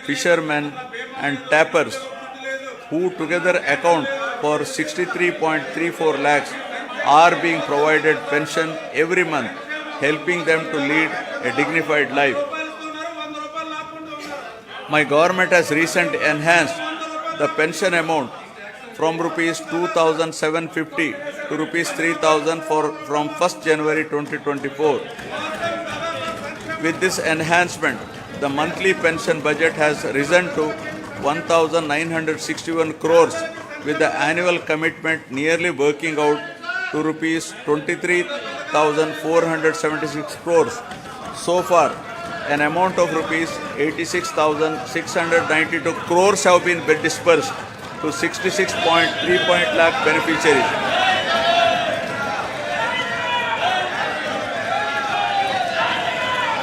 fishermen, and tappers, who together account for 63.34 lakhs, are being provided pension every month, helping them to lead a dignified life. My government has recently enhanced the pension amount from rupees 2,750 to rupees 3,000 from 1st January 2024. With this enhancement, the monthly pension budget has risen to 1,961 crores, with the annual commitment nearly working out to rupees 23,476 crores. So far, an amount of rupees 86,692 crores have been disbursed to 66.3 lakh beneficiaries.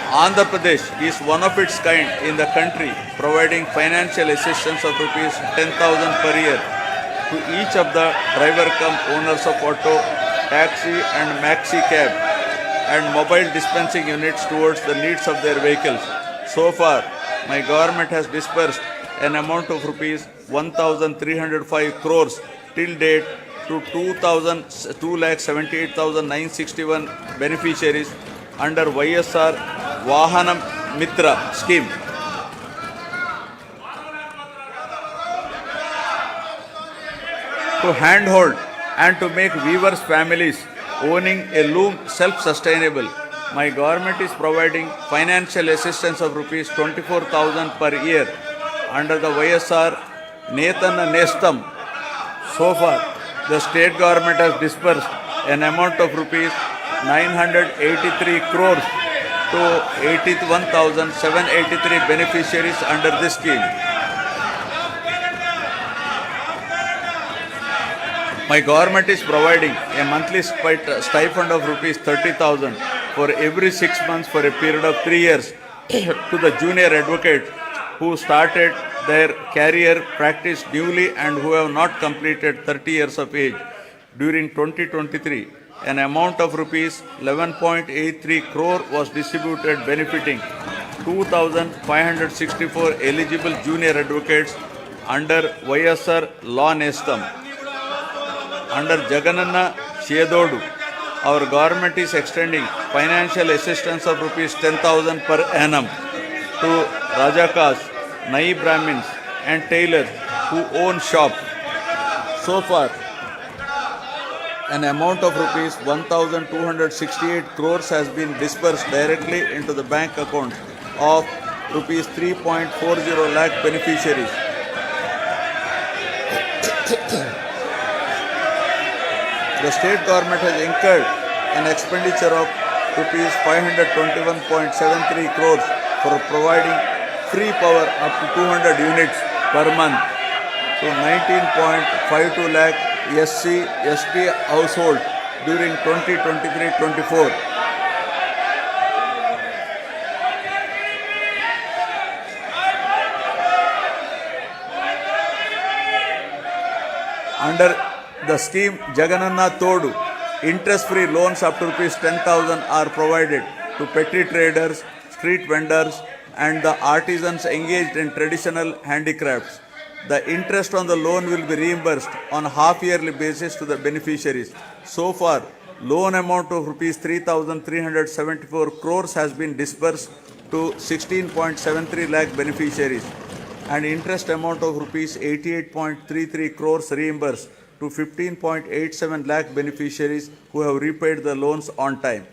Andhra Pradesh is one of its kind in the country, providing financial assistance of rupees 10,000 per year to each of the owners of auto, taxi and maxi cab and mobile dispensing units towards the needs of their vehicles. So far, my government has disbursed an amount of rupees 1,305 crores till date to 2,78,961 beneficiaries under YSR Vahana Mitra scheme. To handhold and to make weavers' families owning a loom self-sustainable, my government is providing financial assistance of rupees 24,000 per year under the YSR Netana Nestam. So far, the state government has disbursed an amount of rupees 983 crores to 81,783 beneficiaries under this scheme. My government is providing a monthly stipend of rupees 30,000 for every 6 months for a period of 3 years to the junior advocates who started their career practice newly and who have not completed 30 years of age. During 2023, an amount of rupees 11.83 crore was distributed, benefiting 2,564 eligible junior advocates under YSR Law Nestam. Under Jagan Chedodu, our government is extending financial assistance of rupees 10,000 per annum to Rajakas, Nai Brahmins and tailors who own shops. So far, an amount of rupees 1,268 crores has been disbursed directly into the bank account of rupees 3.40 lakh beneficiaries. The state government has incurred an expenditure of rupees 521.73 crores for providing free power up to 200 units per month to 19.52 lakh SC, ST households during 2023-24. Under the scheme Jagananna Todu, interest-free loans up to rupees 10,000 are provided to petty traders, street vendors and the artisans engaged in traditional handicrafts. The interest on the loan will be reimbursed on half-yearly basis to the beneficiaries. So far, loan amount of rupees 3,374 crores has been disbursed to 16.73 lakh beneficiaries and interest amount of rupees 88.33 crores reimbursed to 15.87 lakh beneficiaries who have repaid the loans on time.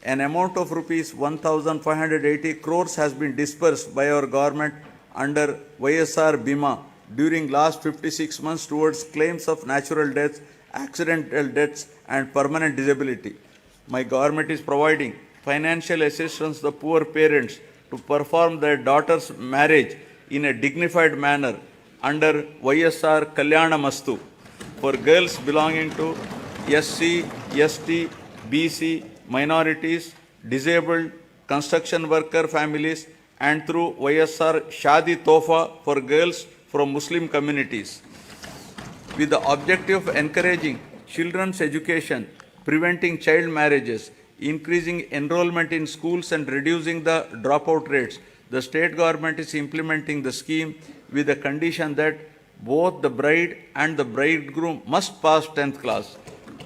An amount of rupees 1,580 crores has been disbursed by our government under YSR Bima during last 56 months towards claims of natural deaths, accidental deaths and permanent disability. My government is providing financial assistance to the poor parents to perform their daughter's marriage in a dignified manner under YSR Kalyana Mastu for girls belonging to SC, ST, BC, minorities, disabled, construction worker families and through YSR Shadi Tofa for girls from Muslim communities. With the objective of encouraging children's education, preventing child marriages, increasing enrollment in schools and reducing the dropout rates, The state government is implementing the scheme with the condition that both the bride and the bridegroom must pass 10th class.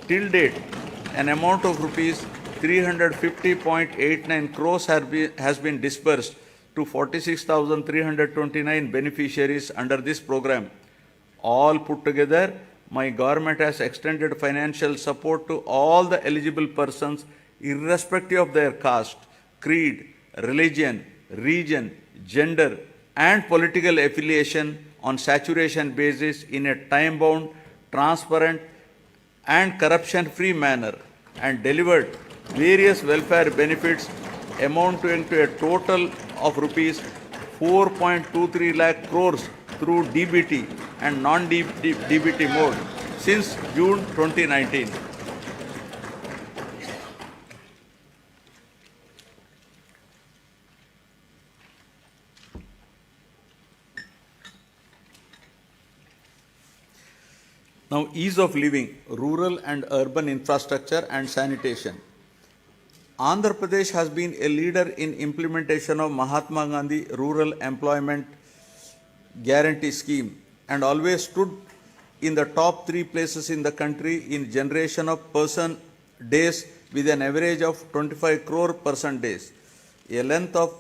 Till date, an amount of rupees 350.89 crores has been disbursed to 46,329 beneficiaries under this program. All put together, my government has extended financial support to all the eligible persons irrespective of their caste, creed, religion, region, gender, and political affiliation on saturation basis in a time-bound, transparent, and corruption-free manner, and delivered various welfare benefits amounting to a total of rupees 4.23 lakh crores through DBT and non-DBT mode since June 2019. Now, ease of living, rural and urban infrastructure and sanitation. Andhra Pradesh has been a leader in implementation of Mahatma Gandhi Rural Employment Guarantee Scheme and always stood in the top 3 places in the country in generation of person days with an average of 25 crore person days. A length of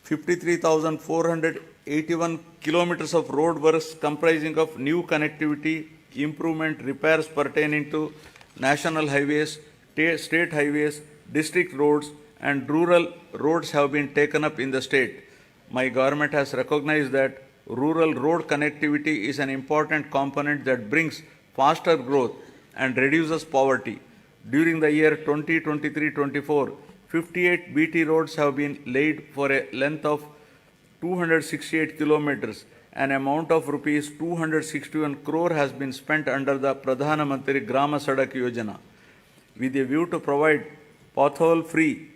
53,481 kilometers of road works comprising of new connectivity, improvement, repairs pertaining to national highways, state highways, district roads and rural roads have been taken up in the state. My government has recognized that rural road connectivity is an important component that brings faster growth and reduces poverty. During the year 2023-24, 58 BT roads have been laid for a length of 268 kilometers. An amount of rupees 261 crore has been spent under the Pradhana Mantri Grama Sadak Yojana with a view to provide pothole-free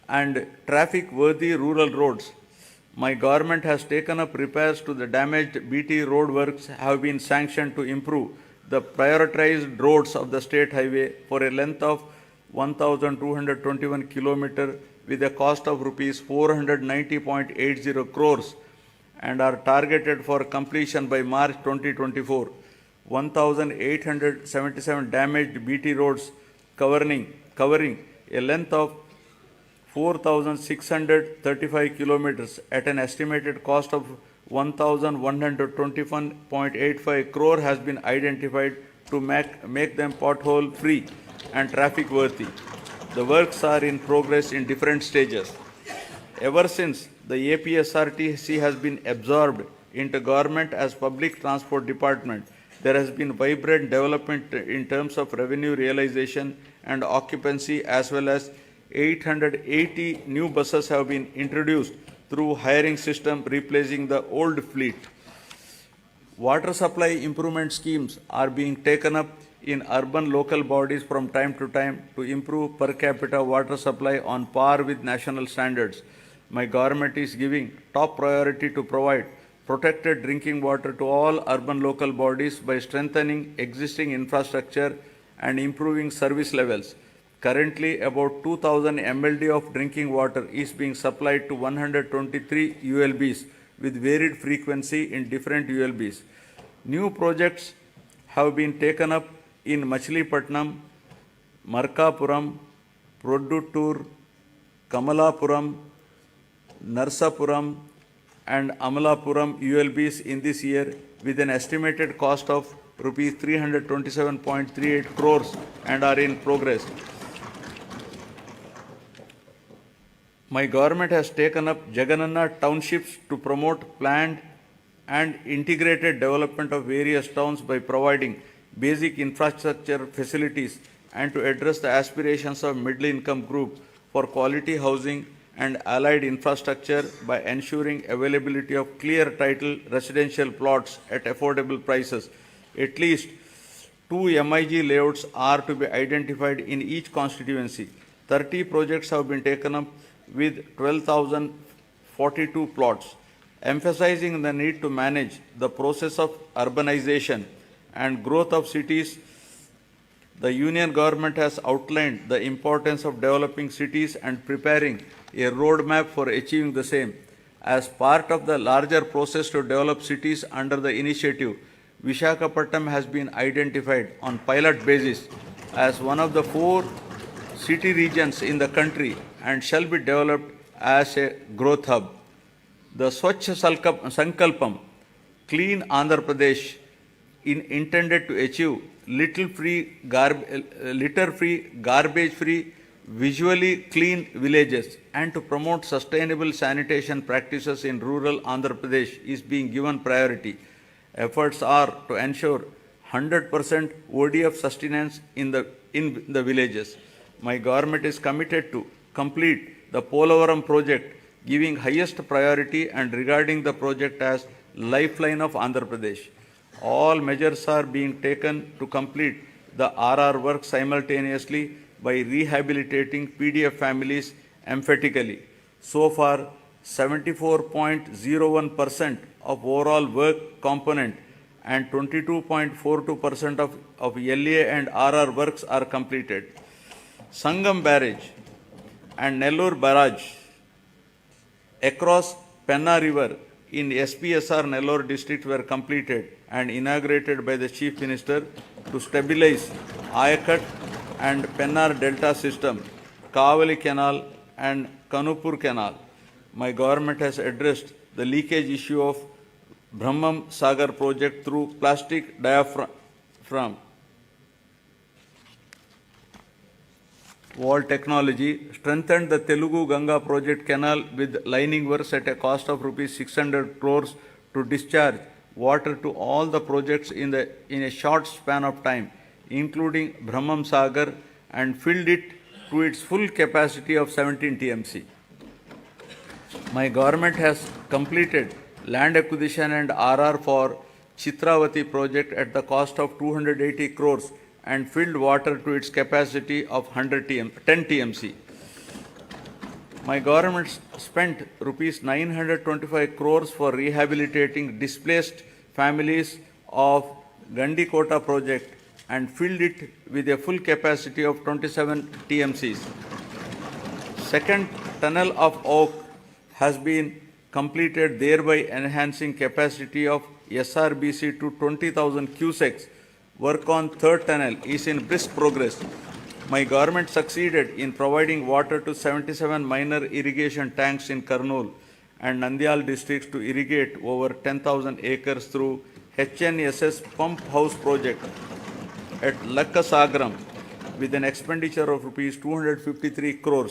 and traffic-worthy rural roads. My government has taken up repairs to the damaged BT road works have been sanctioned to improve the prioritized roads of the state highway for a length of 1,221 kilometers with a cost of rupees 490.80 crores and are targeted for completion by March 2024. 1,877 damaged BT roads covering a length of 4,635 kilometers at an estimated cost of 1,121.85 crore has been identified to make them pothole free and traffic worthy. The works are in progress in different stages. Ever since the APSRTC has been absorbed into government as public transport department, there has been vibrant development in terms of revenue realization and occupancy, as well as 880 new buses have been introduced through hiring system replacing the old fleet. Water supply improvement schemes are being taken up in urban local bodies from time to time to improve per capita water supply on par with national standards. My government is giving top priority to provide protected drinking water to all urban local bodies by strengthening existing infrastructure and improving service levels. Currently, about 2,000 MLD of drinking water is being supplied to 123 ULBs with varied frequency in different ULBs. New projects have been taken up in Machilipatnam, Markapuram, Produttur, Kamalapuram, Narsapuram and Amalapuram ULBs in this year with an estimated cost of rupees 327.38 crores and are in progress. My government has taken up Jagan townships to promote planned and integrated development of various towns by providing basic infrastructure facilities and to address the aspirations of middle income group for quality housing and allied infrastructure by ensuring availability of clear title residential plots at affordable prices. At least 2 MIG layouts are to be identified in each constituency. 30 projects have been taken up with 12,042 plots, emphasizing the need to manage the process of urbanization and growth of cities. The Union government has outlined the importance of developing cities and preparing a roadmap for achieving the same. As part of the larger process to develop cities under the initiative, Vishakhapatnam has been identified on pilot basis as one of the 4 city regions in the country and shall be developed as a growth hub. The Swachh Sankalpam, Clean Andhra Pradesh, intended to achieve litter-free, garbage-free, visually clean villages and to promote sustainable sanitation practices in rural Andhra Pradesh is being given priority. Efforts are to ensure 100% ODF sustenance in the villages. My government is committed to complete the Polavaram project, giving highest priority and regarding the project as lifeline of Andhra Pradesh. All measures are being taken to complete the RR work simultaneously by rehabilitating PDF families emphatically. So far, 74.01% of overall work component and 22.42% of LA and RR works are completed. Sangam Barrage and Nellore Barrage across Penna River in SPSR Nellore district were completed and inaugurated by the Chief Minister to stabilize Ayakat and Pennar Delta system, Kavali Canal and Kanupur Canal. My government has addressed the leakage issue of Brahmam Sagar project through plastic diaphragm wall technology, strengthened the Telugu Ganga project canal with lining works at a cost of rupees 600 crores to discharge water to all the projects in a short span of time, including Brahmam Sagar, and filled it to its full capacity of 17 TMC. My government has completed land acquisition and RR for Chitravati project at the cost of 280 crores and filled water to its capacity of 10 TMC. My government spent rupees 925 crores for rehabilitating displaced families of Gandikota project and filled it with a full capacity of 27 TMCs. Second tunnel of Oak has been completed, thereby enhancing capacity of SRBC to 20,000 cusecs. Work on third tunnel is in brisk progress. My government succeeded in providing water to 77 minor irrigation tanks in Kurnool and Nandyal districts to irrigate over 10,000 acres through HNSS pump house project at Lakkasagaram with an expenditure of rupees 253 crores.